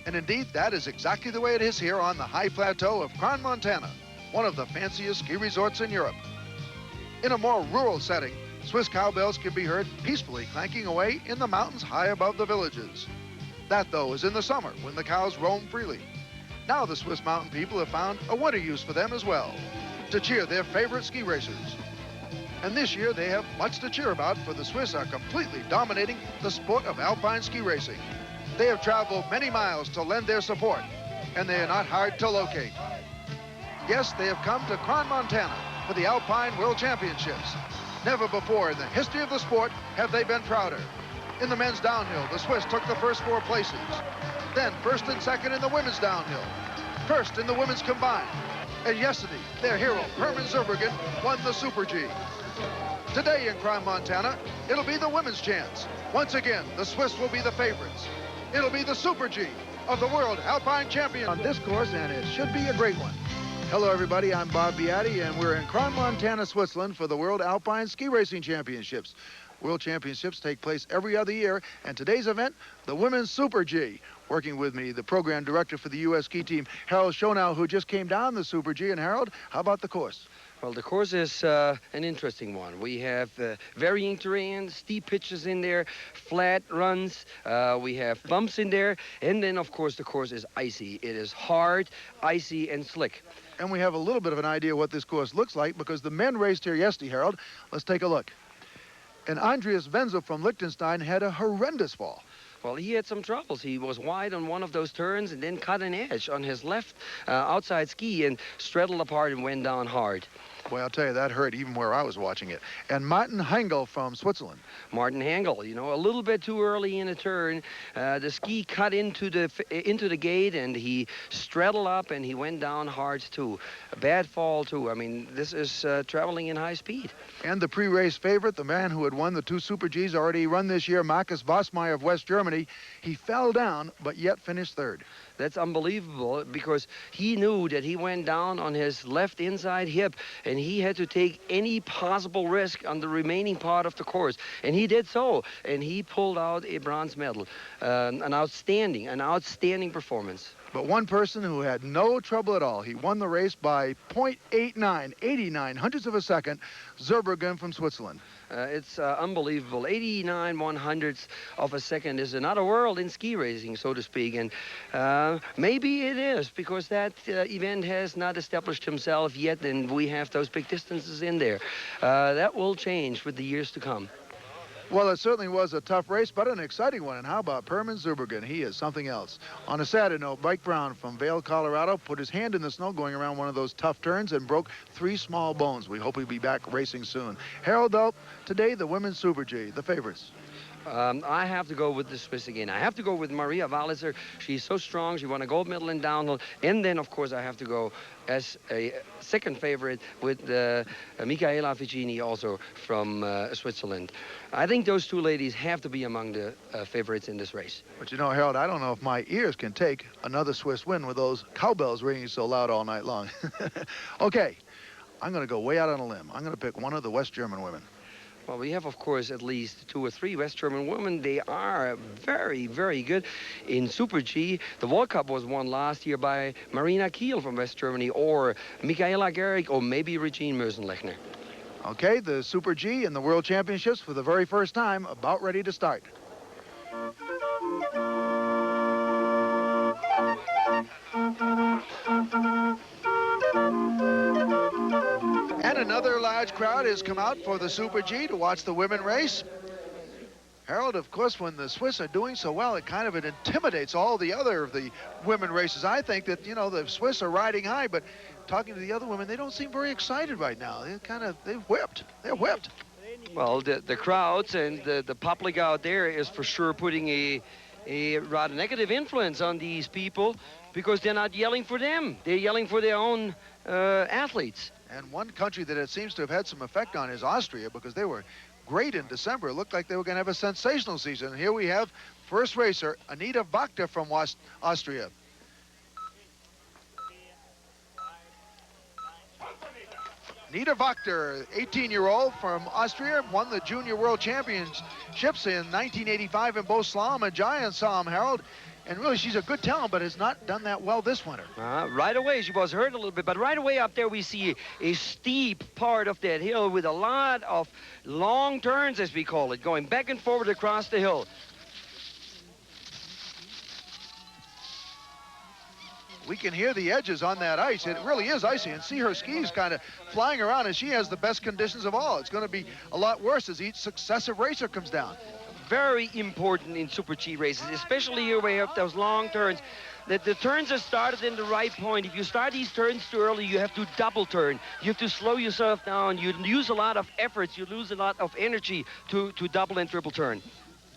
And indeed, that is exactly the way it is here on the high plateau of Crans, Montana, one of the fanciest ski resorts in Europe. In a more rural setting, Swiss cowbells can be heard peacefully clanking away in the mountains high above the villages. That, though, is in the summer when the cows roam freely. Now the Swiss mountain people have found a winter use for them as well, to cheer their favorite ski racers. And this year they have much to cheer about, for the Swiss are completely dominating the sport of alpine ski racing. They have traveled many miles to lend their support, and they are not hard to locate. Yes, they have come to Crans, Montana for the Alpine World Championships. Never before in the history of the sport have they been prouder. In the men's downhill, the Swiss took the first 4 places. Then first and second in the women's downhill. First in the women's combined. And yesterday, their hero, Hermann Zurbriggen, won the Super G. Today in Crans, Montana, it'll be the women's chance. Once again, the Swiss will be the favorites. It'll be the Super G of the World Alpine Champion on this course, and it should be a great one. Hello, everybody. I'm Bob Beatty, and we're in Crans, Montana, Switzerland for the World Alpine Ski Racing Championships. World Championships take place every other year, and today's event, the Women's Super G. Working with me, the program director for the U.S. ski team, Harold Schonau, who just came down the Super G. And Harold, how about the course? Well, the course is an interesting one. We have varying terrain, steep pitches in there, flat runs. We have bumps in there. And then, of course, the course is icy. It is hard, icy, and slick. And we have a little bit of an idea what this course looks like because the men raced here yesterday, Harold. Let's take a look. And Andreas Wenzel from Liechtenstein had a horrendous fall. Well, he had some troubles. He was wide on one of those turns and then cut an edge on his left outside ski and straddled apart and went down hard. Boy, I'll tell you, that hurt even where I was watching it. And Martin Hengel from Switzerland. Martin Hengel, you know, a little bit too early in a turn. The ski cut into the gate, and he straddled up, and he went down hard, too. A bad fall, too. I mean, this is traveling in high speed. And the pre-race favorite, the man who had won the 2 Super Gs, already run this year, Markus Vossmeyer of West Germany. He fell down, but yet finished third. That's unbelievable because he knew that he went down on his left inside hip and he had to take any possible risk on the remaining part of the course. And he did so. And he pulled out a bronze medal. An outstanding performance. But one person who had no trouble at all, he won the race by 0.89, 89 hundredths of a second, Zurbriggen from Switzerland. It's unbelievable. 89 100ths of a second is another world in ski racing, so to speak. And maybe it is because that event has not established himself yet, and we have those big distances in there. That will change with the years to come. Well, it certainly was a tough race, but an exciting one. And how about Hermann Zurbriggen? He is something else. On a sadder note, Mike Brown from Vail, Colorado, put his hand in the snow going around one of those tough turns and broke 3 small bones. We hope he'll be back racing soon. Harold, though, today the women's Super G, the favorites. I have to go with the Swiss again. I have to go with Maria Walliser. She's so strong. She won a gold medal in downhill. And then, of course, I have to go as a second favorite with Michaela Figini, also from Switzerland. I think those 2 ladies have to be among the favorites in this race. But you know, Harold, I don't know if my ears can take another Swiss win with those cowbells ringing so loud all night long. Okay, I'm going to go way out on a limb. I'm going to pick one of the West German women. Well, we have, of course, at least 2 or 3 West German women. They are very, very good in Super G. The World Cup was won last year by Marina Kiel from West Germany, or Michaela Gehrig, or maybe Regine Mösenlechner. Okay, the Super G and the World Championships for the very first time, about ready to start. And another large crowd has come out for the Super G to watch the women race. Harold, of course, when the Swiss are doing so well, it intimidates all the other of the women races. I think that, you know, the Swiss are riding high, but talking to the other women, they don't seem very excited right now. They're whipped. They're whipped. Well, the crowds and the public out there is for sure putting a rather negative influence on these people because they're not yelling for them. They're yelling for their own athletes. And one country that it seems to have had some effect on is Austria, because they were great in December. It looked like they were going to have a sensational season. And here we have first racer, Anita Wachter from Austria. Anita Wachter, 18-year-old from Austria, won the Junior World Championships in 1985 in both slalom and giant slalom, Harold. And really, she's a good talent, but has not done that well this winter. Right away, she was hurt a little bit, but right away up there, we see a steep part of that hill with a lot of long turns, as we call it, going back and forward across the hill. We can hear the edges on that ice. It really is icy, and see her skis kind of flying around, and she has the best conditions of all. It's going to be a lot worse as each successive racer comes down. Very important in Super G races, especially here where you have those long turns. The turns are started in the right point. If you start these turns too early, you have to double turn. You have to slow yourself down. You use a lot of efforts. You lose a lot of energy to double and triple turn.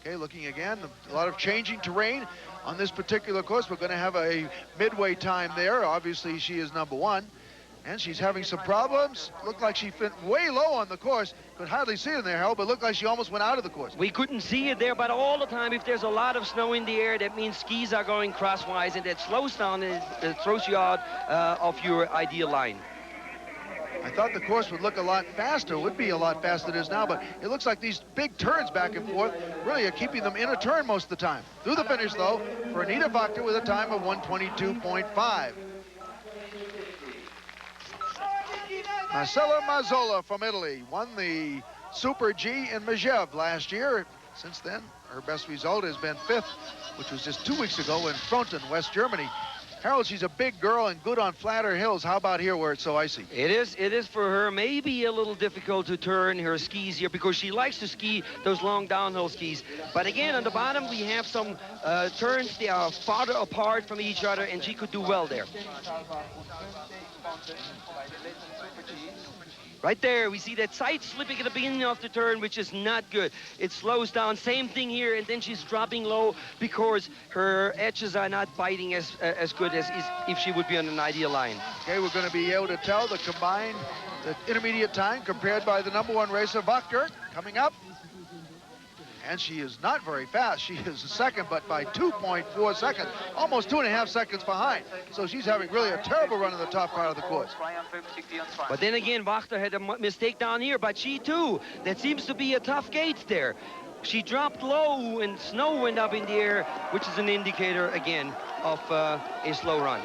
Okay, looking again, a lot of changing terrain on this particular course. We're going to have a midway time there. Obviously, she is number one, and she's having some problems. Looked like she fit way low on the course. Could hardly see it in there, Harold, but looked like she almost went out of the course. We couldn't see it there, but all the time, if there's a lot of snow in the air, that means skis are going crosswise, and that slows down and it throws you out of your ideal line. I thought the course would look a lot faster, would be a lot faster than it is now, but it looks like these big turns back and forth really are keeping them in a turn most of the time. Through the finish, though, for Anita Wachter with a time of 1:22.5. Marcella Mazzola from Italy won the Super G in Mateja last year. Since then, her best result has been 5th, which was just 2 weeks ago in Fronten, West Germany. Harold, she's a big girl and good on flatter hills. How about here where it's so icy? It is for her maybe a little difficult to turn her skis here because she likes to ski those long downhill skis. But again, on the bottom, we have some turns. They are farther apart from each other, and she could do well there. Right there, we see that side slipping at the beginning of the turn, which is not good. It slows down. Same thing here, and then she's dropping low because her edges are not biting as good as if she would be on an ideal line. Okay, we're going to be able to tell the combined, the intermediate time compared by the number one racer, Wachter, coming up. And she is not very fast. She is second, but by 2.4 seconds, almost 2.5 seconds behind. So she's having really a terrible run in the top part of the course. But then again, Wachter had a mistake down here, but she too. That seems to be a tough gate there. She dropped low and snow went up in the air, which is an indicator, again, of a slow run.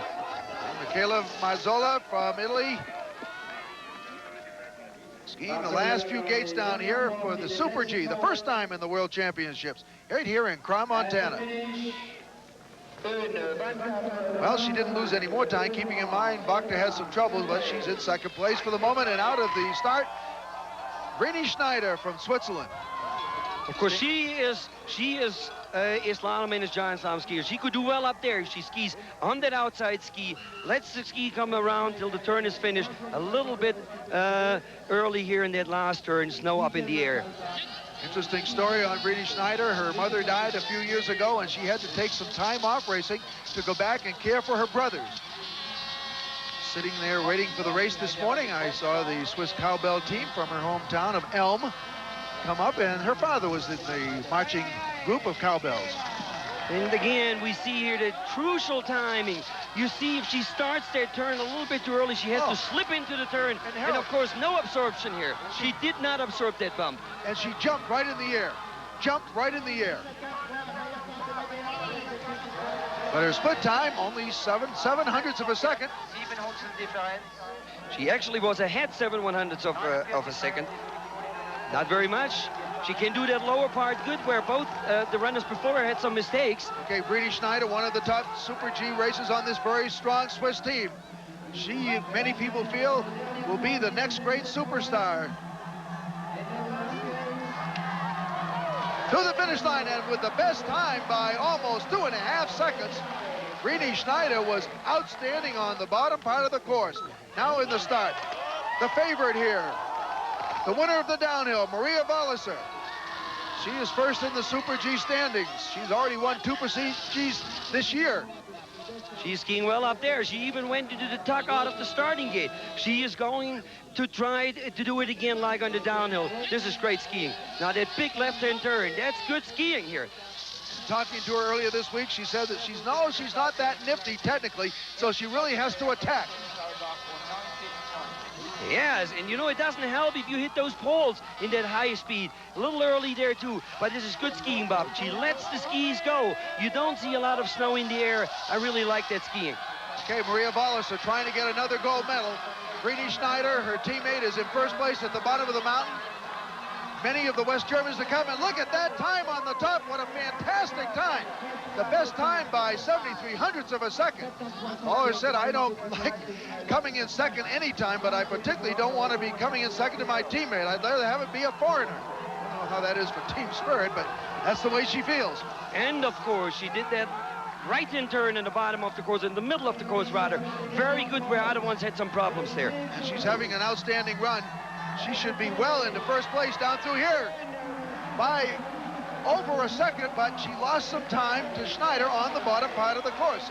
Michaela Mazzola from Italy, skiing the last few gates down here for the Super G, the first time in the World Championships, right here in Crans, Montana. Well, she didn't lose any more time, keeping in mind Wachter has some troubles, but she's in second place for the moment. And out of the start, Vreni Schneider from Switzerland. Of course, she is a slalom and a giant slalom skier. She could do well up there if she skis on that outside ski, lets the ski come around till the turn is finished. A little bit early here in that last turn, snow up in the air. Interesting story on Vreni Schneider. Her mother died a few years ago, and she had to take some time off racing to go back and care for her brothers. Sitting there waiting for the race this morning, I saw the Swiss cowbell team from her hometown of Elm come up, and her father was in the marching group of cowbells. And again, we see here the crucial timing. You see, if she starts that turn a little bit too early, she has to slip into the turn. And of course, no absorption here. She did not absorb that bump. And she jumped right in the air. Jumped right in the air. But her split time, only 7/700ths of a second. She actually was ahead 7/100ths of a second. Not very much. She can do that lower part good, where both the runners before her had some mistakes. Okay, Vreni Schneider, one of the top Super G racers on this very strong Swiss team. She, many people feel, will be the next great superstar. To the finish line, and with the best time by almost 2.5 seconds. Vreni Schneider was outstanding on the bottom part of the course. Now in the start, the favorite here, the winner of the downhill, Maria Walliser. She is first in the Super G standings. She's already won 2 Gs this year. She's skiing well up there. She even went into the tuck out of the starting gate. She is going to try to do it again like on the downhill. This is great skiing. Now that big left-hand turn, that's good skiing here. Talking to her earlier this week, she said that she's not that nifty technically, so she really has to attack. Yes, and you know, it doesn't help if you hit those poles in that high speed. A little early there, too. But this is good skiing, Bob. She lets the skis go. You don't see a lot of snow in the air. I really like that skiing. Okay, Maria Walliser trying to get another gold medal. Figini Schneider, her teammate, is in first place at the bottom of the mountain. Many of the West Germans to come, and look at that time on the top. What a fantastic time. The best time by 73 hundredths of a second. Waller said, I don't like coming in second anytime, but I particularly don't want to be coming in second to my teammate. I'd rather have it be a foreigner. I don't know how that is for team spirit, but that's the way she feels. And, of course, she did that right-hand turn in the bottom of the course, in the middle of the course, rather. Very good, where other ones had some problems there. And she's having an outstanding run. She should be well into first place down through here by over a second, but she lost some time to Schneider on the bottom part of the course.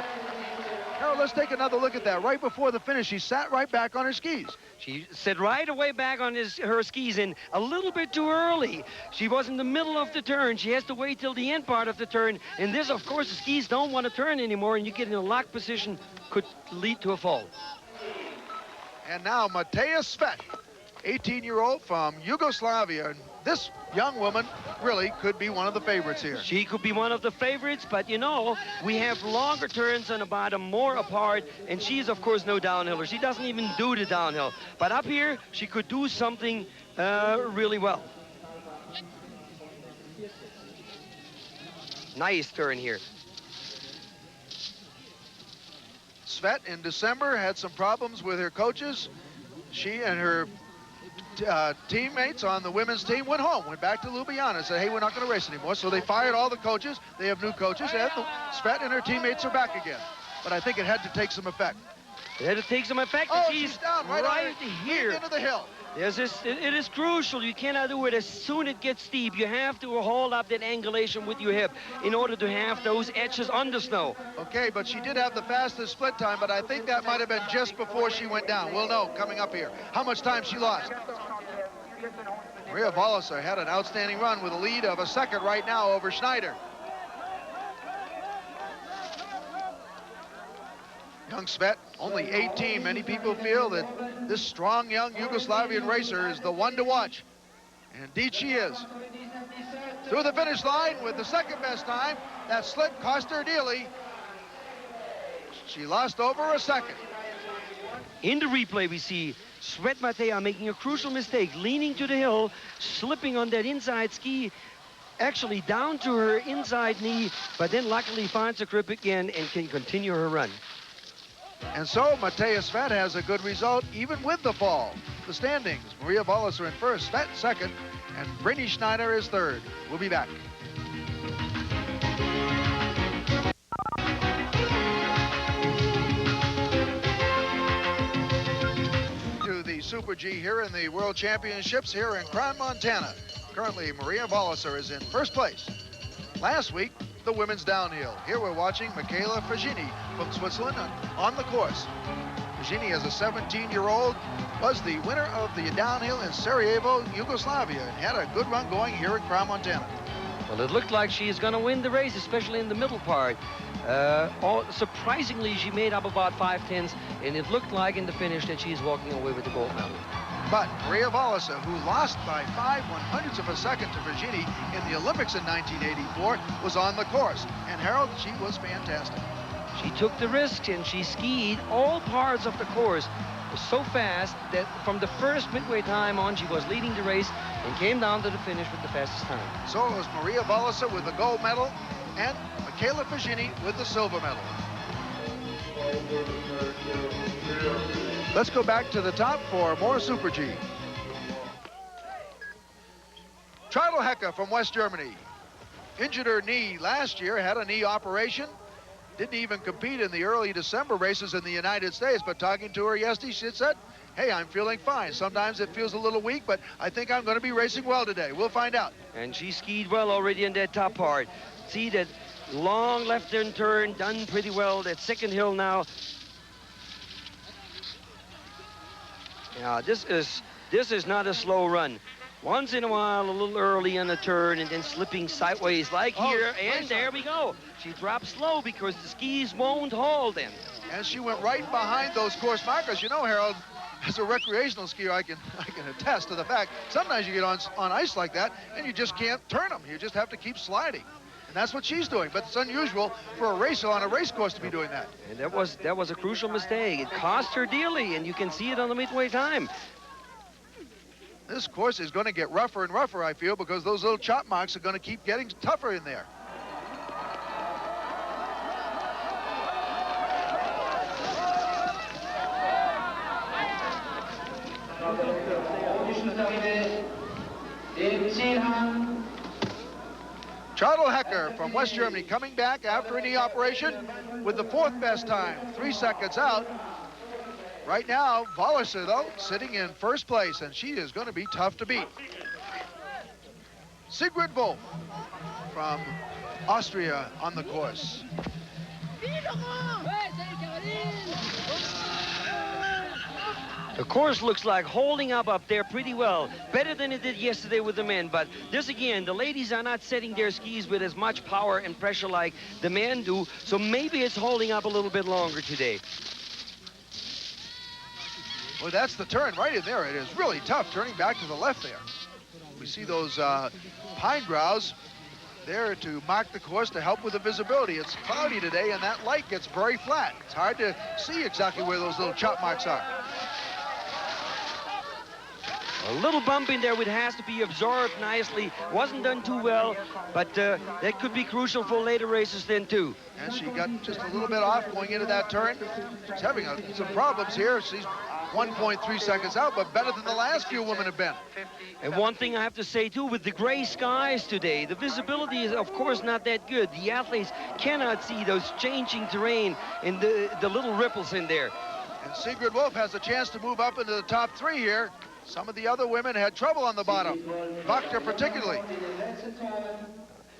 Harold, let's take another look at that. Right before the finish, she sat right back on her skis. She sat right away back on her skis, and a little bit too early. She was in the middle of the turn. She has to wait till the end part of the turn. And this, of course, the skis don't want to turn anymore, and you get in a locked position, could lead to a fall. And now Mateja Svet, 18-year-old from Yugoslavia. And this young woman really could be one of the favorites here. She could be one of the favorites, but you know, we have longer turns on the bottom, more apart, and she's, of course, no downhiller. She doesn't even do the downhill. But up here, she could do something really well. Nice turn here. Svet in December had some problems with her coaches. She and her teammates on the women's team went home, went back to Ljubljana and said, hey, we're not going to race anymore. So they fired all the coaches. They have new coaches, and Svet and her teammates are back again. But I think it had to take some effect. It had to take some effect. Oh, she's down right here. Into the hill. Yes, it is crucial. You cannot do it as soon as it gets steep. You have to hold up that angulation with your hip in order to have those edges on the snow. Okay, but she did have the fastest split time, but I think that might have been just before she went down. We'll know coming up here how much time she lost. Maria Walliser had an outstanding run with a lead of a second right now over Schneider. Young Svet, only 18. Many people feel that this strong young Yugoslavian racer is the one to watch. And indeed she is. Through the finish line with the second best time. That slip cost her dearly. She lost over a second. In the replay, we see Svet Mateja making a crucial mistake, leaning to the hill, slipping on that inside ski, actually down to her inside knee, but then luckily finds a grip again and can continue her run. And so Mateja Svet has a good result even with the fall. The standings, Maria Walliser in first, Svet second, and Figini Schneider is third. We'll be back. To the Super G here in the World Championships here in Crans, Montana. Currently, Maria Walliser is in first place. Last week, the women's downhill. Here we're watching Michaela Figini from Switzerland on the course. Figini, as a 17-year-old, was the winner of the downhill in Sarajevo, Yugoslavia, and had a good run going here at Crans, Montana. Well, it looked like she's going to win the race, especially in the middle part. Surprisingly, she made up about 5/10, and it looked like in the finish that she's walking away with the gold medal. But Maria Walliser, who lost by 5/100ths of a second to Figini in the Olympics in 1984, was on the course. And Harold, she was fantastic. She took the risk and she skied all parts of the course so fast that from the first midway time on, she was leading the race and came down to the finish with the fastest time. So it was Maria Walliser with the gold medal and Michaela Figini with the silver medal. Let's go back to the top for more Super G. Trudel Hecke from West Germany. Injured her knee last year, had a knee operation. Didn't even compete in the early December races in the United States, but talking to her yesterday, she said, hey, I'm feeling fine. Sometimes it feels a little weak, but I think I'm going to be racing well today. We'll find out. And she skied well already in that top part. See that long left-hand turn, done pretty well. That second hill now. Yeah, this is not a slow run. Once in a while, a little early on a turn and then slipping sideways like here, and there we go. She dropped slow because the skis won't hold them. And she went right behind those course markers. You know, Harold, as a recreational skier, I can attest to the fact sometimes you get on ice like that and you just can't turn them. You just have to keep sliding. And that's what she's doing, but it's unusual for a racer on a race course to be doing that. And that was a crucial mistake. It cost her dearly, and you can see it on the midway time. This course is going to get rougher and rougher, I feel, because those little chop marks are going to keep getting tougher in there. Charlotte Hecker from West Germany coming back after a knee operation with the 4th best time, 3 seconds out. Right now, Walliser, though, sitting in 1st place, and she is going to be tough to beat. Sigrid Wolf from Austria on the course. The course looks like holding up there pretty well. Better than it did yesterday with the men. But this again, the ladies are not setting their skis with as much power and pressure like the men do. So maybe it's holding up a little bit longer today. Well, that's the turn right in there. It is really tough turning back to the left there. We see those pine boughs there to mark the course to help with the visibility. It's cloudy today, and that light gets very flat. It's hard to see exactly where those little chop marks are. A little bump in there which has to be absorbed nicely. Wasn't done too well, but that could be crucial for later races then too. And she got just a little bit off going into that turn. She's having some problems here. She's 1.3 seconds out, but better than the last few women have been. And one thing I have to say too, with the gray skies today, the visibility is of course not that good. The athletes cannot see those changing terrain and the little ripples in there. And Sigrid Wolf has a chance to move up into the top 3 here. Some of the other women had trouble on the bottom, Wachter particularly.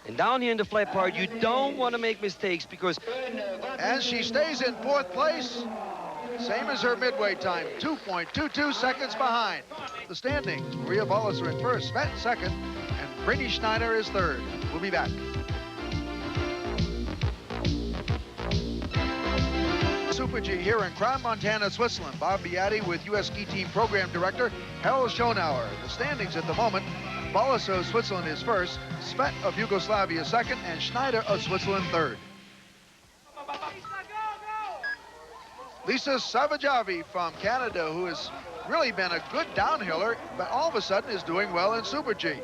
And down here in the flat part, you don't want to make mistakes because... And she stays in 4th place, same as her midway time, 2.22 seconds behind. The standings, Maria Walliser in 1st, Svet 2nd, and Brittany Schneider is 3rd. We'll be back. Super G here in Kran, Montana, Switzerland. Bob Beatty with U.S. Ski Team Program Director Harold Schonauer. The standings at the moment, Walliser of Switzerland is 1st, Svet of Yugoslavia 2nd, and Schneider of Switzerland 3rd. Lisa Savajavi from Canada, who has really been a good downhiller, but all of a sudden is doing well in Super G.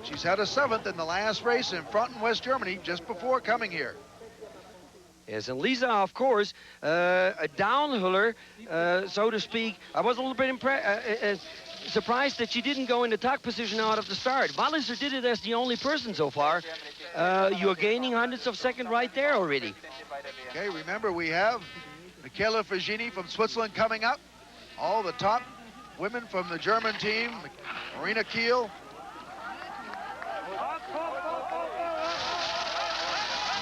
She's had a 7th in the last race in front in West Germany just before coming here. Yes, and Lisa, of course, a downhiller, so to speak. I was a little bit surprised that she didn't go in the tuck position out of the start. Walliser did it as the only person so far. You're gaining hundredths of seconds right there already. Okay, remember we have Michaela Figini from Switzerland coming up. All the top women from the German team, Marina Kiel.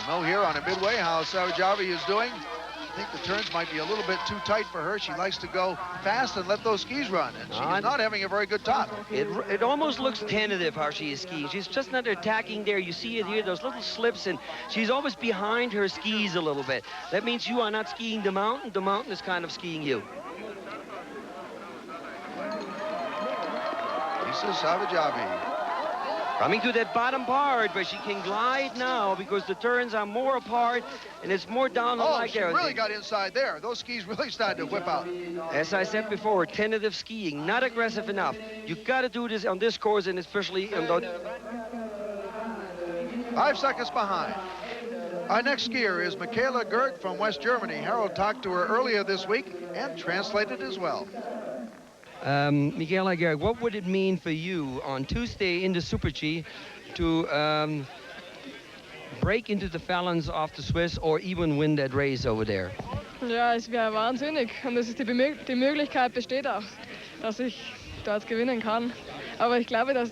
We'll know here on a midway how Savajavi is doing. I think the turns might be a little bit too tight for her. She likes to go fast and let those skis run, and she's not having a very good top. It almost looks tentative how she is skiing. She's just not attacking there. You see it here, those little slips, and she's always behind her skis a little bit. That means you are not skiing the mountain is kind of skiing you. Lisa Savajavi. Coming to that bottom part, but she can glide now because the turns are more apart and it's more downhill like there. Oh, she really got inside there. Those skis really started to whip out. As I said before, tentative skiing, not aggressive enough. You got to do this on this course, and especially on the... 5 seconds behind. Our next skier is Michaela Gerd from West Germany. Harold talked to her earlier this week and translated as well. Michaela Gerd, what would it mean for you on Tuesday in the Super G to break into the phalanx of the Swiss or even win that race over there? Ja, es wäre wahnsinnig und es ist die Möglichkeit besteht auch, dass ich dort gewinnen kann. Aber ich glaube, dass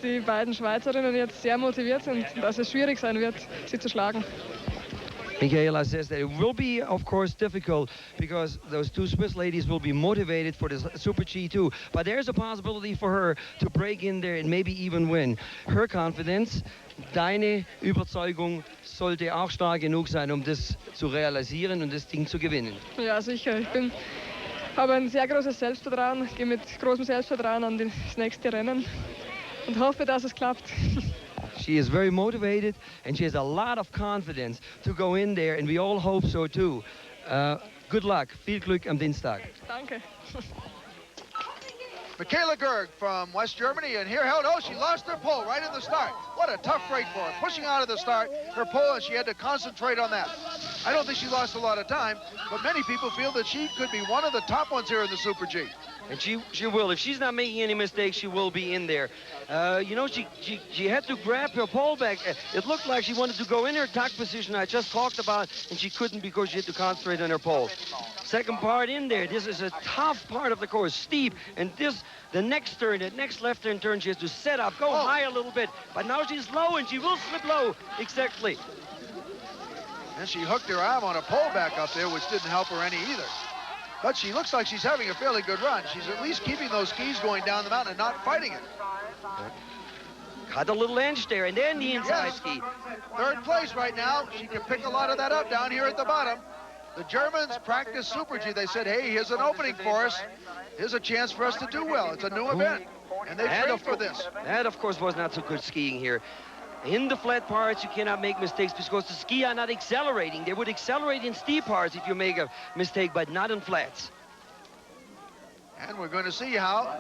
die beiden Schweizerinnen jetzt sehr motiviert sind, dass es schwierig sein wird, sie zu schlagen. Michaela says that it will be, of course, difficult because those two Swiss ladies will be motivated for the Super G too. But there's a possibility for her to break in there and maybe even win. Her confidence, deine Überzeugung sollte auch stark genug sein, das zu realisieren und das Ding zu gewinnen. Ja, sicher. Ich bin habe ein sehr großes Selbstvertrauen, gehe mit großem Selbstvertrauen an das nächste Rennen und hoffe, dass es klappt. She is very motivated and she has a lot of confidence to go in there, and we all hope so too. Good luck. Viel Glück am Dienstag. Danke. Michaela Gerg from West Germany, and here held, oh, she lost her pole right in the start. What a tough break for her. Pushing out of the start, her pole, and she had to concentrate on that. I don't think she lost a lot of time, but many people feel that she could be one of the top ones here in the Super G. And she will. If she's not making any mistakes, she will be in there. You know, she had to grab her pole back. It looked like she wanted to go in her tack position I just talked about, and she couldn't because she had to concentrate on her pole. Second part in there. This is a tough part of the course, steep, and the next turn, that next left turn, she has to set up, go high a little bit. But now she's low, and she will slip low. Exactly. And she hooked her arm on a pole back up there, which didn't help her any either. But she looks like she's having a fairly good run. She's at least keeping those skis going down the mountain and not fighting it. Cut a little edge there, and then the inside ski. Third place right now. She can pick a lot of that up down here at the bottom. The Germans practice Super G. They said, hey, here's an opening for us. Here's a chance for us to do well. It's a new event, and they trained for this. That, of course, was not so good skiing here. In the flat parts, you cannot make mistakes because the ski are not accelerating. They would accelerate in steep parts if you make a mistake, but not in flats. And we're going to see how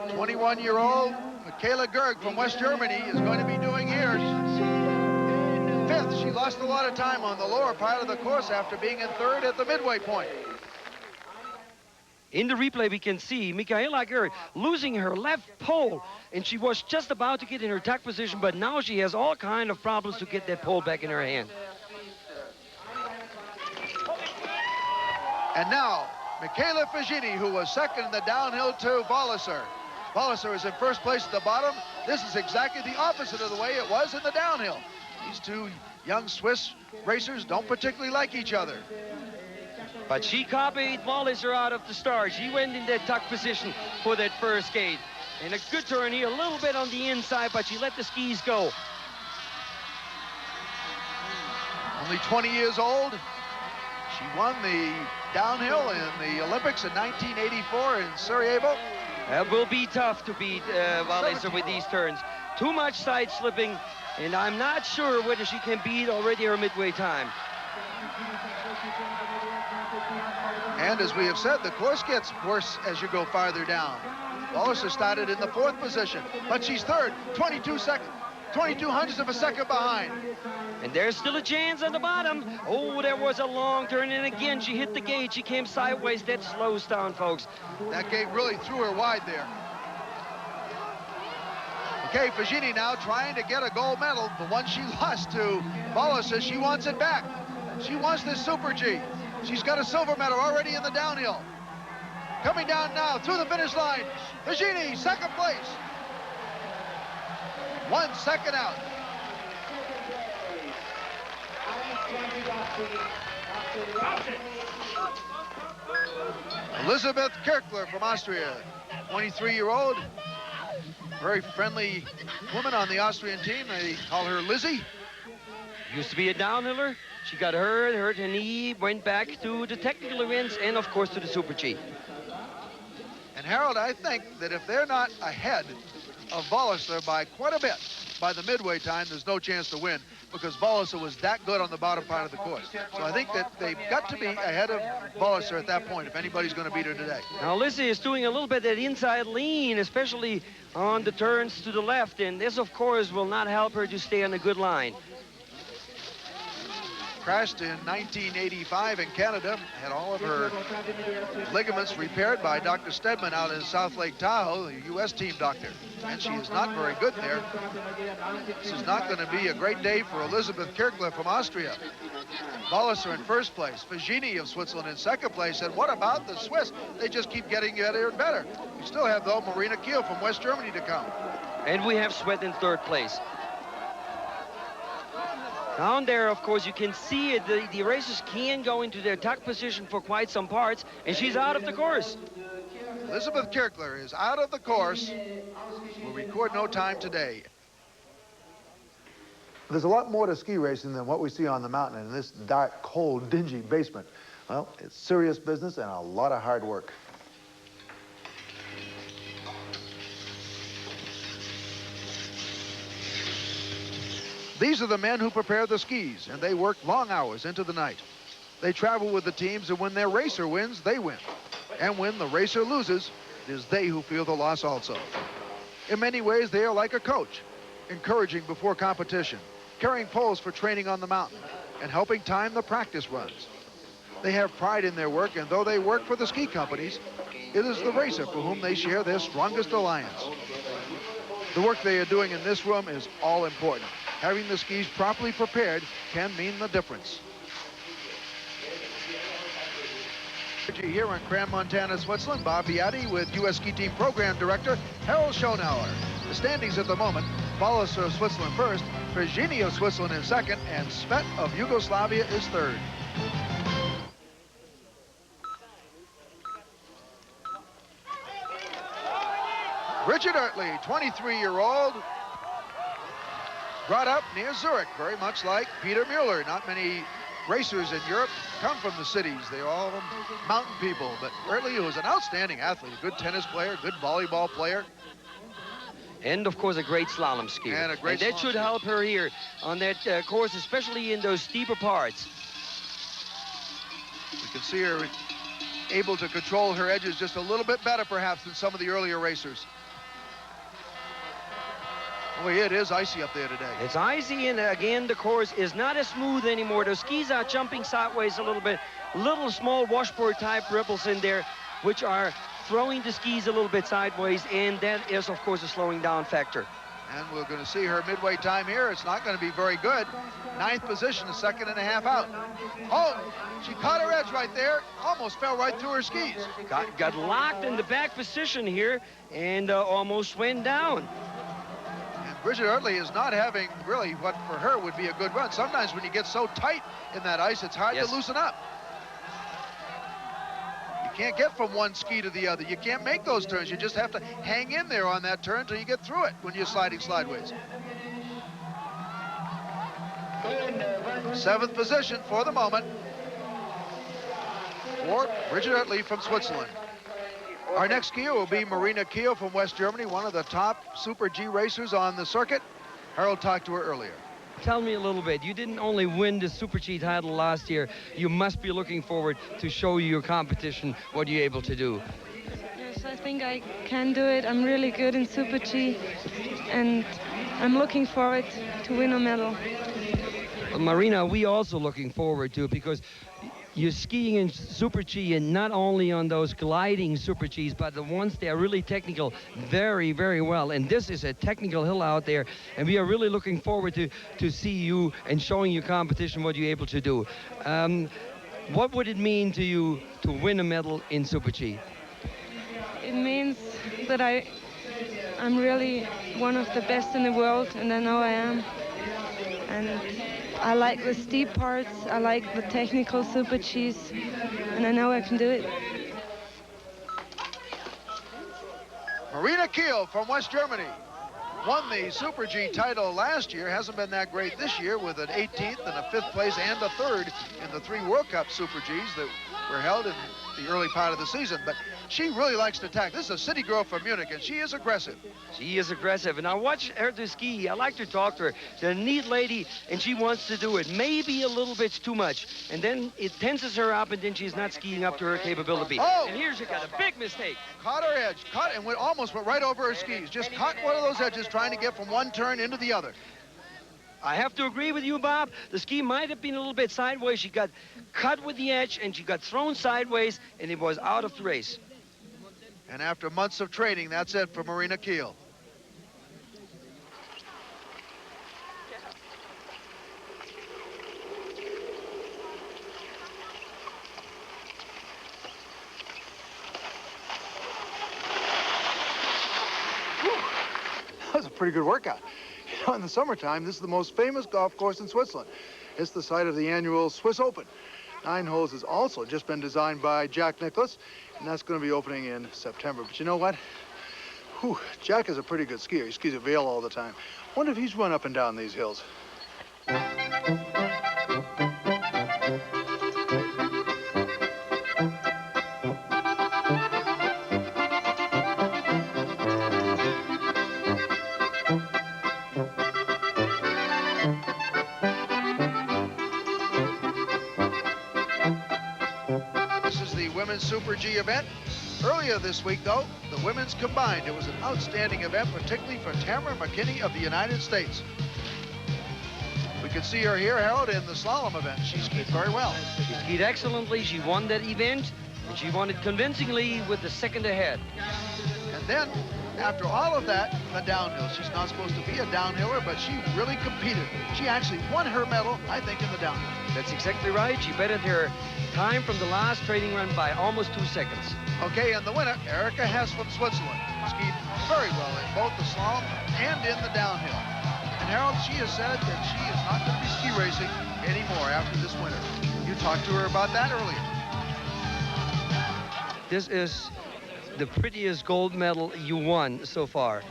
21-year-old Michaela Gerg from West Germany is going to be doing here. Fifth, she lost a lot of time on the lower part of the course after being in third at the midway point. In the replay, we can see Michaela Gerg losing her left pole, and she was just about to get in her tack position, but now she has all kind of problems to get that pole back in her hand. And now, Michaela Figini, who was second in the downhill to Walliser. Walliser is in first place at the bottom. This is exactly the opposite of the way it was in the downhill. These two young Swiss racers don't particularly like each other. But she copied Walliser out of the start. She went in that tuck position for that first gate. And a good turn here, a little bit on the inside, but she let the skis go. Only 20 years old. She won the downhill in the Olympics in 1984 in Sarajevo. That will be tough to beat Walliser with these turns. Too much side slipping, and I'm not sure whether she can beat already her midway time. And as we have said, the course gets worse as you go farther down. Walliser started in the fourth position, but she's third, 22 hundredths of a second behind. And there's still a chance on the bottom. Oh, there was a long turn, and again, she hit the gate. She came sideways. That slows down, folks. That gate really threw her wide there. Okay, Figini now trying to get a gold medal. The one she lost to Walliser, she wants it back. She wants this Super G. She's got a silver medal already in the downhill. Coming down now through the finish line. Figini, second place. 1 second out. Elisabeth Kirchler from Austria, 23-year-old. Very friendly woman on the Austrian team. They call her Lizzie. Used to be a downhiller. She got hurt her knee, went back to the technical events, and of course to the Super G. And Harold, I think that if they're not ahead of Walliser by quite a bit by the midway time, there's no chance to win, because Walliser was that good on the bottom part of the course. So I think that they've got to be ahead of Walliser at that point if anybody's going to beat her today. Now Lizzie is doing a little bit that inside lean, especially on the turns to the left, and this of course will not help her to stay on a good line. Crashed in 1985 in Canada, had all of her ligaments repaired by Dr. Stedman out in South Lake Tahoe, the U.S. team doctor. And she is not very good there. This is not going to be a great day for Elisabeth Kirchler from Austria. Walliser in first place, Figini of Switzerland in second place, and what about the Swiss? They just keep getting better and better. We still have, though, Marina Kiel from West Germany to come. And we have Svet in third place. Down there, of course, you can see it. The racers can go into their tuck position for quite some parts, and she's out of the course. Elisabeth Kirchler is out of the course. Will record no time today. There's a lot more to ski racing than what we see on the mountain in this dark, cold, dingy basement Well, it's serious business and a lot of hard work. These are the men who prepare the skis, and they work long hours into the night. They travel with the teams, and when their racer wins, they win. And when the racer loses, it is they who feel the loss also. In many ways, they are like a coach, encouraging before competition, carrying poles for training on the mountain, and helping time the practice runs. They have pride in their work, and though they work for the ski companies, it is the racer for whom they share their strongest alliance. The work they are doing in this room is all important. Having the skis properly prepared can mean the difference. Here in Cran, Montana, Switzerland, Bob Beatty with U.S. Ski Team Program Director Harold Schonauer. The standings at the moment: Walliser of Switzerland first, Figini of Switzerland in second, and Svet of Yugoslavia is third. Richard Utley, 23-year-old, brought up near Zurich, very much like Peter Mueller. Not many racers in Europe come from the cities. They're all mountain people. But Utley, who is an outstanding athlete, a good tennis player, good volleyball player. And, of course, a great slalom skier. And a great that should help her here on that course, especially in those steeper parts. You can see her able to control her edges just a little bit better, perhaps, than some of the earlier racers. Well, it is icy up there today. It's icy, and again, the course is not as smooth anymore. Those skis are jumping sideways a little bit. Little small washboard-type ripples in there, which are throwing the skis a little bit sideways, and that is, of course, a slowing down factor. And we're going to see her midway time here. It's not going to be very good. 9th position, a second and a half out. Oh, she caught her edge right there. Almost fell right through her skis. Got locked in the back position here and almost went down. Bridget Utley is not having really what for her would be a good run. Sometimes when you get so tight in that ice, it's hard to loosen up. You can't get from one ski to the other. You can't make those turns. You just have to hang in there on that turn until you get through it when you're sliding sideways. 7th position for the moment for Bridget Utley from Switzerland. Our next skier will be Marina Kiel from West Germany, one of the top Super G racers on the circuit. Harold talked to her earlier. Tell me a little bit. You didn't only win the Super G title last year. You must be looking forward to show your competition what you're able to do. Yes, I think I can do it. I'm really good in Super G, and I'm looking forward to win a medal. Well, Marina, we also looking forward to it because you're skiing in Super G, and not only on those gliding Super Gs, but the ones that are really technical very, very well. And this is a technical hill out there, and we are really looking forward to see you and showing you competition what you're able to do. What would it mean to you to win a medal in Super G? It means that I'm really one of the best in the world, and I know I am. And I like the steep parts, I like the technical Super Gs, and I know I can do it. Marina Kiel from West Germany won the Super G title last year. Hasn't been that great this year with an 18th and a 5th place and a 3rd in the 3 World Cup Super Gs that were held in the early part of the season. But she really likes to attack. This is a city girl from Munich, and she is aggressive. She is aggressive, and I watch her to ski. I like to talk to her. She's a neat lady, and she wants to do it. Maybe a little bit too much, and then it tenses her up, and then she's not skiing up to her capability. Oh! And here she got a big mistake. Caught her edge, caught and almost went right over her skis. Just caught one of those edges trying to get from one turn into the other. I have to agree with you, Bob. The ski might have been a little bit sideways. She got cut with the edge, and she got thrown sideways, and it was out of the race. And after months of training, that's it for Marina Kiel. That was a pretty good workout. You know, in the summertime, this is the most famous golf course in Switzerland. It's the site of the annual Swiss Open. 9 holes has also just been designed by Jack Nicklaus, and that's going to be opening in September. But you know what? Whew, Jack is a pretty good skier. He skis at Vail all the time. Wonder if he's run up and down these hills. the Women's Super G event. Earlier this week, though, the women's combined. It was an outstanding event, particularly for Tamara McKinney of the United States. We can see her here, Harold, in the slalom event. She skied very well. She skied excellently. She won that event, and she won it convincingly with the second ahead. And then, after all of that, the downhill. She's not supposed to be a downhiller, but she really competed. She actually won her medal, I think, in the downhill. That's exactly right. She bettered her time from the last training run by almost 2 seconds. Okay, and the winner, Erika Hess from Switzerland, skied very well in both the slalom and in the downhill. And Harold, she has said that she is not going to be ski racing anymore after this winter. You talked to her about that earlier. This is the prettiest gold medal you won so far.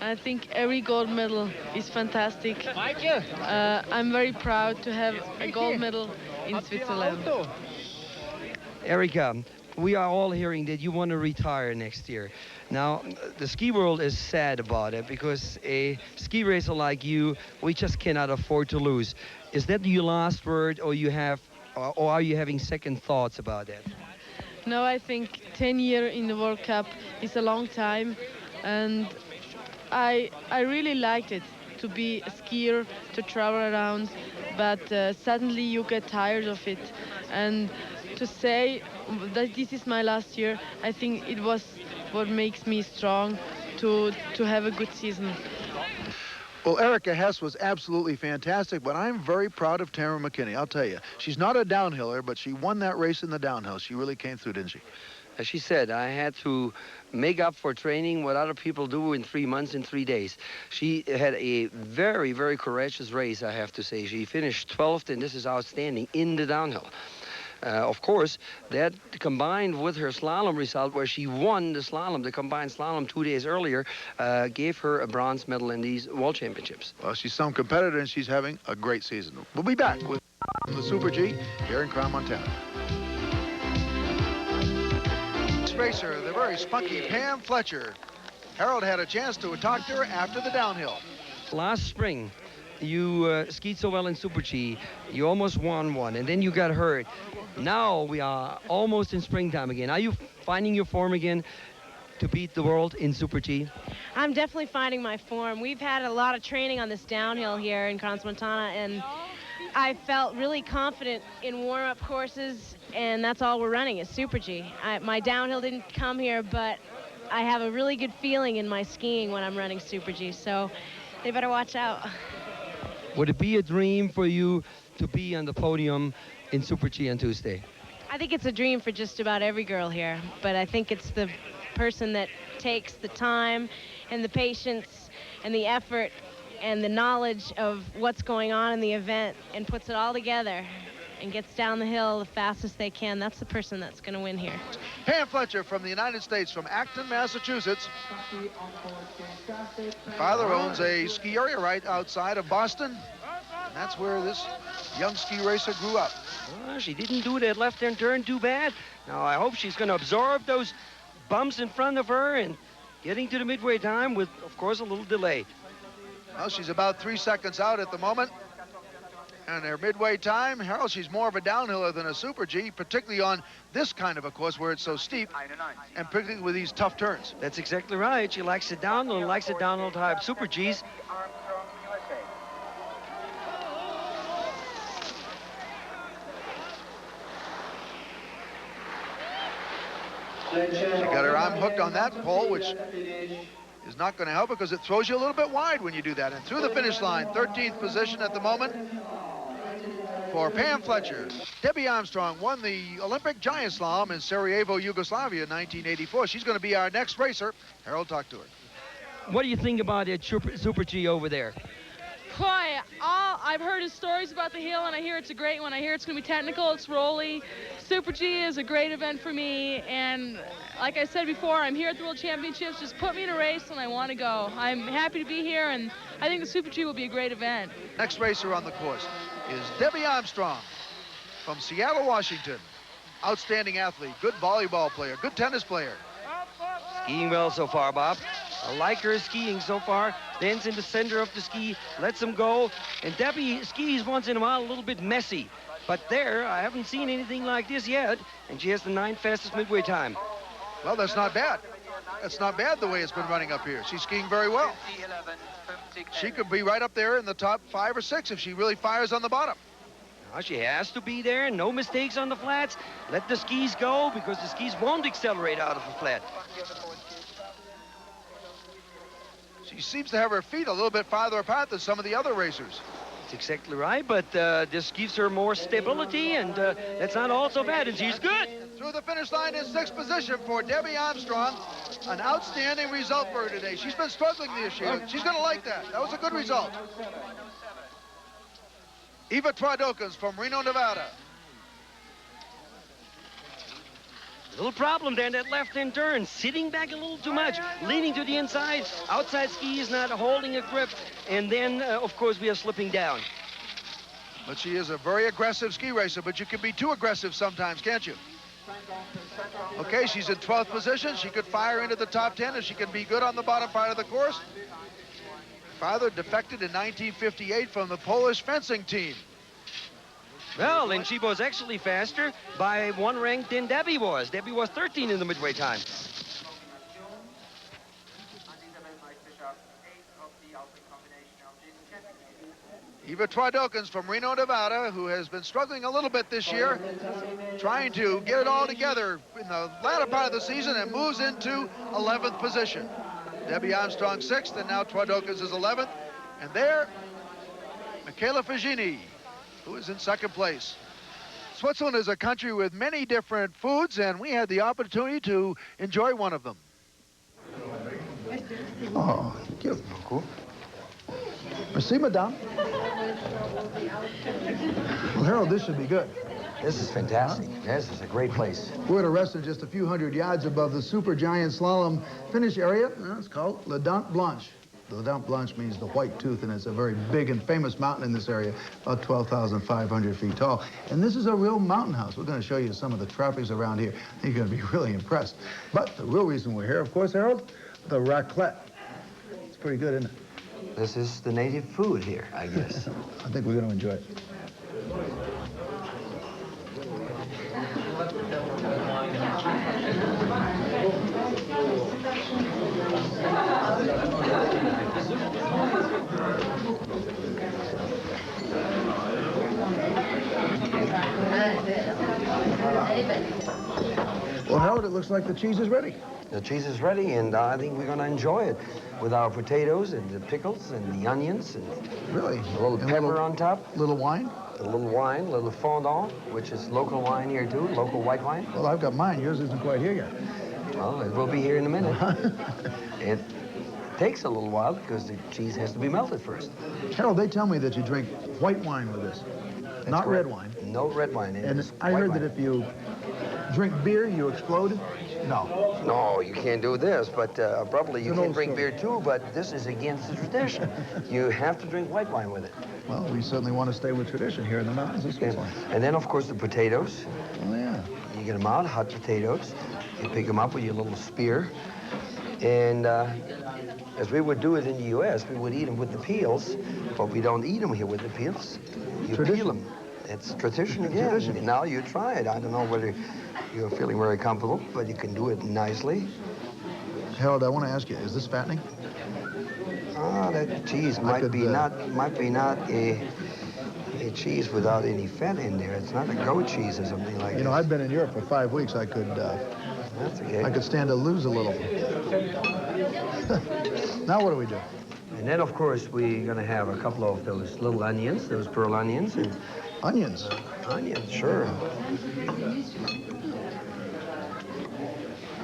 I think every gold medal is fantastic. I'm very proud to have a gold medal in Switzerland. Erika, we are all hearing that you want to retire next year. Now, the ski world is sad about it because a ski racer like you, we just cannot afford to lose. Is that your last word, or are you having second thoughts about that? No, I think 10 years in the World Cup is a long time, and I really liked it to be a skier, to travel around, but suddenly you get tired of it. And to say that this is my last year, I think it was what makes me strong to have a good season. Well, Erika Hess was absolutely fantastic, but I'm very proud of Tamara McKinney. I'll tell you, she's not a downhiller, but she won that race in the downhill. She really came through, didn't she? As she said, I had to make up for training what other people do in 3 months, in 3 days. She had a very, very courageous race, I have to say. She finished 12th, and this is outstanding, in the downhill. Of course, that combined with her slalom result, where she won the slalom, the combined slalom 2 days earlier, gave her a bronze medal in these World Championships. Well, she's some competitor, and she's having a great season. We'll be back with the Super G here in Crown, Montana. Racer, the very spunky Pam Fletcher. Harold had a chance to talk to her after the downhill. Last spring, you skied so well in Super G, you almost won one, and then you got hurt. Now we are almost in springtime again. Are you finding your form again to beat the world in Super G? I'm definitely finding my form. We've had a lot of training on this downhill here in Crans Montana, and I felt really confident in warm-up courses, and that's all we're running is Super G. My downhill didn't come here, but I have a really good feeling in my skiing when I'm running Super G, so they better watch out. Would it be a dream for you to be on the podium in Super G on Tuesday? I think it's a dream for just about every girl here, but I think it's the person that takes the time and the patience and the effort and the knowledge of what's going on in the event and puts it all together and gets down the hill the fastest they can. That's the person that's going to win here. Pam Fletcher from the United States, from Acton, Massachusetts. Father owns a ski area right outside of Boston. And that's where this young ski racer grew up. Well, she didn't do that left-hand turn too bad. Now, I hope she's going to absorb those bumps in front of her and getting to the midway time with, of course, a little delay. Well, she's about 3 seconds out at the moment. And her midway time, Harold, she's more of a downhiller than a Super G, particularly on this kind of a course where it's so steep, and particularly with these tough turns. That's exactly right. She likes it downhill, likes it downhill type Super Gs. She got her arm hooked on that pole, which is not going to help because it throws you a little bit wide when you do that. And through the finish line, 13th position at the moment for Pam Fletcher. Debbie Armstrong won the Olympic giant slalom in Sarajevo, Yugoslavia in 1984. She's going to be our next racer. Harold, talk to her. What do you think about it, Super G over there? Boy, I've heard his stories about the hill, and I hear it's a great one. I hear it's going to be technical, it's rolly. Super G is a great event for me, and like I said before, I'm here at the World Championships. Just put me in a race, and I want to go. I'm happy to be here, and I think the Super G will be a great event. Next racer on the course is Debbie Armstrong from Seattle, Washington. Outstanding athlete, good volleyball player, good tennis player. Skiing well so far, Bob. I like her skiing so far. Stands in the center of the ski, lets them go. And Debbie skis once in a while a little bit messy. But there, I haven't seen anything like this yet, and she has the 9th fastest midway time. Well, that's not bad. That's not bad the way it's been running up here. She's skiing very well. She could be right up there in the top 5 or 6 if she really fires on the bottom. Now, she has to be there. No mistakes on the flats. Let the skis go, because the skis won't accelerate out of a flat. She seems to have her feet a little bit farther apart than some of the other racers. That's exactly right, but this gives her more stability, and that's not all so bad, and she's good. Through the finish line in 6th position for Debbie Armstrong. An outstanding result for her today. She's been struggling this year. She's going to like that. That was a good result. Eva Twadokans from Reno, Nevada. Little problem there in that left-hand turn, sitting back a little too much, leaning to the inside, outside ski is not holding a grip, and then, of course, we are slipping down. But she is a very aggressive ski racer, but you can be too aggressive sometimes, can't you? Okay, she's in 12th position. She could fire into the top 10 if she can be good on the bottom part of the course. Father defected in 1958 from the Polish fencing team. Well, and she was actually faster by 1 rank than Debbie was. Debbie was 13 in the midway time. Eva Twadokans from Reno, Nevada, who has been struggling a little bit this year, trying to get it all together in the latter part of the season, and moves into 11th position. Debbie Armstrong 6th, and now Twadokans is 11th. And there, Michaela Figini, who is in 2nd place. Switzerland is a country with many different foods, and we had the opportunity to enjoy one of them. Oh, cute. Cool. Merci, madame. Well, Harold, this should be good. This is fantastic. This is a great place. We're at a restaurant just a few hundred yards above the super giant slalom finish area. It's called La Dent Blanche. The Dent Blanche means the white tooth, and it's a very big and famous mountain in this area, about 12,500 feet tall. And this is a real mountain house. We're going to show you some of the trappings around here. You're going to be really impressed. But the real reason we're here, of course, Harold, the raclette. It's pretty good, isn't it? This is the native food here, I guess. I think we're going to enjoy it. Well, Howard, it looks like the cheese is ready. The cheese is ready, and I think we're going to enjoy it with our potatoes and the pickles and the onions and Really? a little pepper on top, Little wine? a little wine, a little fondant, which is local wine here too, local white wine. Well, I've got mine. Yours isn't quite here yet. Well, it will be here in a minute. It takes a little while because the cheese has to be melted first. Harold, they tell me that you drink white wine with this, That's not correct. red wine. No red wine in And this. I white heard wine. that if you drink beer, you explode. No. No, you can't do this, but probably you It's an can old drink story. beer too, but this is against the tradition. You have to drink white wine with it. Well, we certainly want to stay with tradition here in the mountains of And, Switzerland. and then, of course, the potatoes. Oh, yeah. You get them out, hot potatoes. You pick them up with your little spear. And as we would do it in the U.S., we would eat them with the peels, but we don't eat them here with the peels. You Tradition. peel them. It's tradition again. Tradition. Now you try it. I don't know whether you're feeling very comfortable, but you can do it nicely. Harold, I want to ask you, is this fattening? Ah, that cheese might could, be not a cheese without any fat in there. It's not a goat cheese or something like that. You know, I've been in Europe for 5 weeks. I could That's okay. I could stand to lose a little. Now what do we do? And then, of course, we're going to have a couple of those little onions, those pearl onions. And Onions. onions, sure.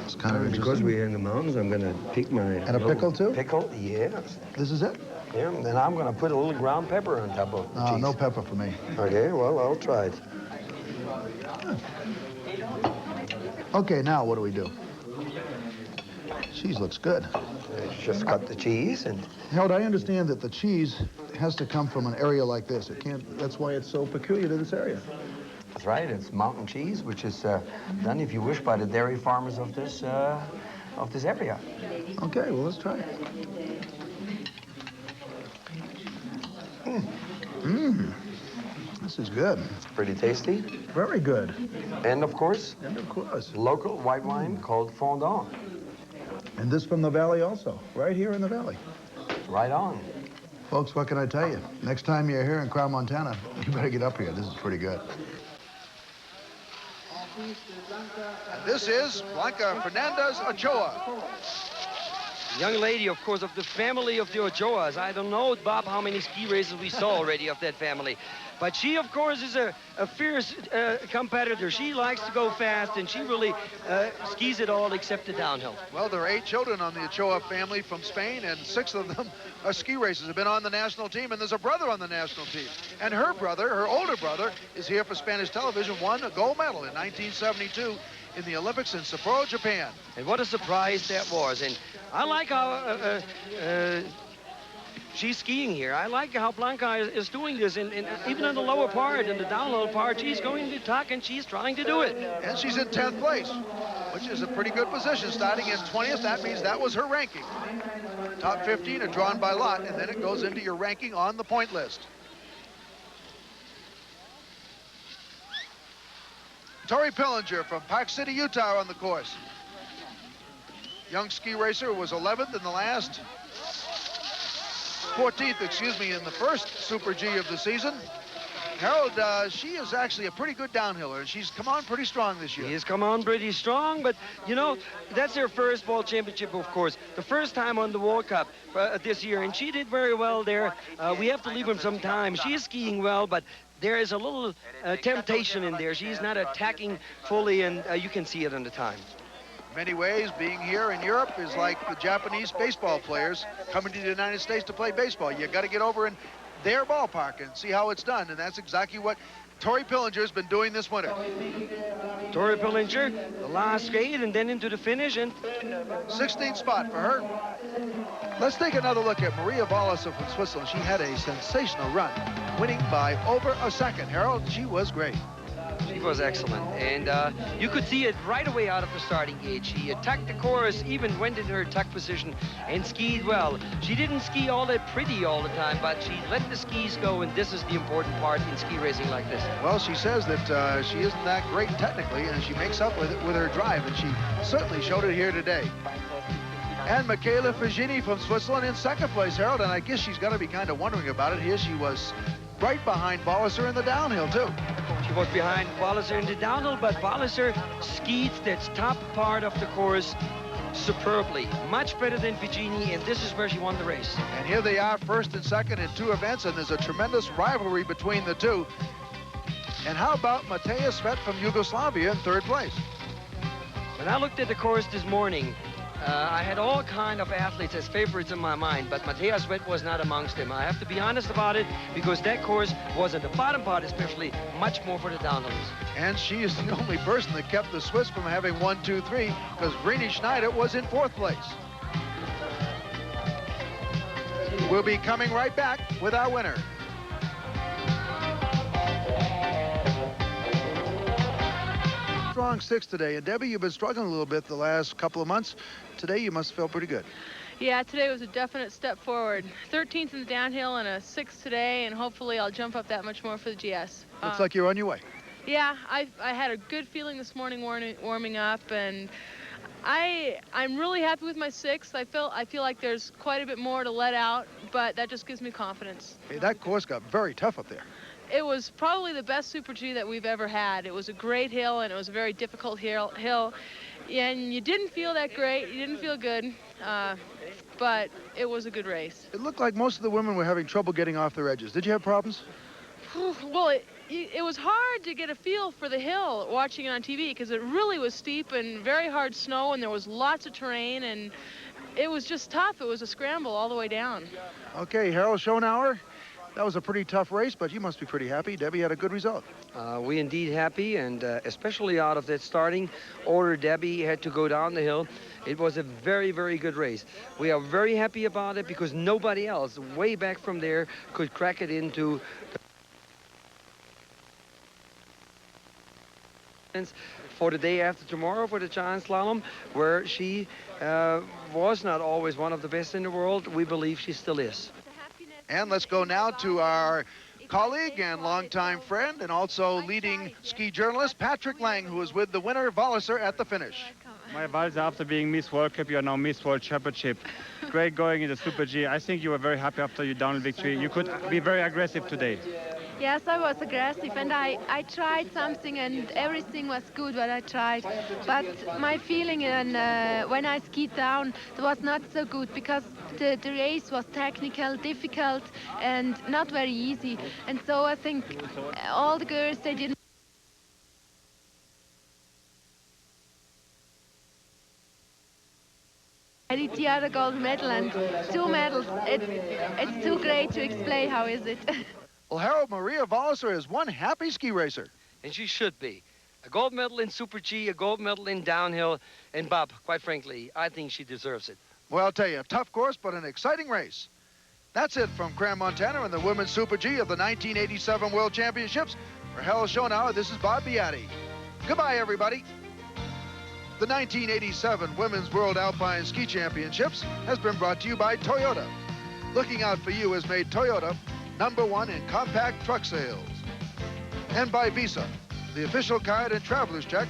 It's kind of Because interesting. we're in the mountains, I'm going to pick my... And a little pickle, too? Pickle, yes. This is it? Yeah, and then I'm going to put a little ground pepper on top of the cheese. No pepper for me. Okay, well, I'll try it. Okay, now what do we do? Cheese looks good. Just cut the cheese and... Harold, I understand that the cheese has to come from an area like this. It can't. That's why it's so peculiar to this area. That's right, it's mountain cheese, which is done, if you wish, by the dairy farmers of this area. Okay, well, let's try it. This This is good. Pretty tasty. Very good. And of course, local white wine called Fondant. And this from the valley also, right here in the valley. Right on. Folks, what can I tell you? Next time you're here in Crown, Montana, you better get up here. This is pretty good. And this is Blanca Fernandez Ochoa. Young lady, of course, of the family of the Ochoas. I don't know, Bob, how many ski races we saw already of that family. But she, of course, is a fierce competitor. She likes to go fast, and she really skis it all except the downhill. Well, there are 8 children on the Ochoa family from Spain, and 6 of them are ski racers, have been on the national team, and there's a brother on the national team. And her brother, her older brother, is here for Spanish television, won a gold medal in 1972 in the Olympics in Sapporo, Japan. And what a surprise that was. And I like how she's skiing here. I like how Blanca is doing this, and even in the lower part, in the downhill part, she's going to tuck, and she's trying to do it. And she's in 10th place, which is a pretty good position. Starting in 20th, that means that was her ranking. Top 15 are drawn by lot, and then it goes into your ranking on the point list. Tori Pillinger from Park City, Utah on the course. Young ski racer who was 11th in the last 14th, excuse me, in the first Super G of the season. Harold, she is actually a pretty good downhiller, and she's come on pretty strong this year. She has come on pretty strong, but, you know, that's her first World Championship, of course. The first time on the World Cup this year, and she did very well there. We have to leave her some time. She is skiing well, but there is a little temptation in there. She's not attacking fully, and you can see it in the time. In many ways, being here in Europe is like the Japanese baseball players coming to the United States to play baseball. You got to get over in their ballpark and see how it's done, and that's exactly what Tori Pillinger's been doing this winter. Tori Pillinger, the last skate, and then into the finish, and 16th spot for her. Let's take another look at Maria Walliser from Switzerland. She had a sensational run, winning by over a second. Harold, she was great. She was excellent, and you could see it right away out of the starting gate. She attacked the course, even went in her tuck position, and skied well. She didn't ski all that pretty all the time, but she let the skis go, and this is the important part in ski racing like this. Well, she says that she isn't that great technically, and she makes up with it with her drive, and she certainly showed it here today. And Michaela Figini from Switzerland in 2nd place, Harold, and I guess she's got to be kind of wondering about it. Here she was right behind Walliser in the downhill, too. She was behind Walliser in the downhill, but Walliser skied that top part of the course superbly. Much better than Figini, and this is where she won the race. And here they are, 1st and 2nd in 2 events, and there's a tremendous rivalry between the two. And how about Mateja Svet from Yugoslavia in 3rd place? When I looked at the course this morning, I had all kind of athletes as favorites in my mind, but Mateja Svet was not amongst them. I have to be honest about it, because that course was, in the bottom part especially, much more for the downhillers. And she is the only person that kept the Swiss from having 1, 2, 3, because Vreni Schneider was in 4th place. We'll be coming right back with our winner. Strong 6 today, and Debbie, you've been struggling a little bit the last couple of months. Today you must feel pretty good. Yeah, today was a definite step forward. 13th in the downhill and a 6th today, and hopefully I'll jump up that much more for the GS. Looks like you're on your way. Yeah, I had a good feeling this morning warming up, and I'm really happy with my 6th. I feel like there's quite a bit more to let out, but that just gives me confidence. Hey, that course got very tough up there. It was probably the best Super G that we've ever had. It was a great hill, and it was a very difficult hill. And you didn't feel that great. You didn't feel good, but it was a good race. It looked like most of the women were having trouble getting off their edges. Did you have problems? Well, it was hard to get a feel for the hill watching it on TV, because it really was steep and very hard snow, and there was lots of terrain, and it was just tough. It was a scramble all the way down. Okay, Harold Schonauer. That was a pretty tough race, but you must be pretty happy. Debbie had a good result. We indeed happy, and especially out of that starting order, Debbie had to go down the hill. It was a very, very good race. We are very happy about it, because nobody else way back from there could crack it into for the day after tomorrow for the giant slalom, where she was not always one of the best in the world. We believe she still is. And let's go now to our colleague and longtime friend, and also leading ski journalist Patrick Lang, who was with the winner Walliser at the finish. My Walliser, after being Miss World Cup, you are now Miss World Championship. Great going in the Super G. I think you were very happy after your downhill victory. You could be very aggressive today. Yes, I was aggressive, and I tried something, and everything was good what I tried. But my feeling when I skied down, it was not so good, because the race was technical, difficult, and not very easy. And so I think all the girls, they didn't. I did the other gold medal and 2 medals. It's too great to explain. How is it? Well, Harold, Maria Walliser is one happy ski racer. And she should be. A gold medal in Super G, a gold medal in downhill. And Bob, quite frankly, I think she deserves it. Well, I'll tell you, a tough course, but an exciting race. That's it from Cran, Montana in the Women's Super G of the 1987 World Championships. For Harold Schonauer, this is Bob Beatty. Goodbye, everybody. The 1987 Women's World Alpine Ski Championships has been brought to you by Toyota. Looking out for you has made Toyota #1 in compact truck sales. And by Visa, the official guide and traveler's check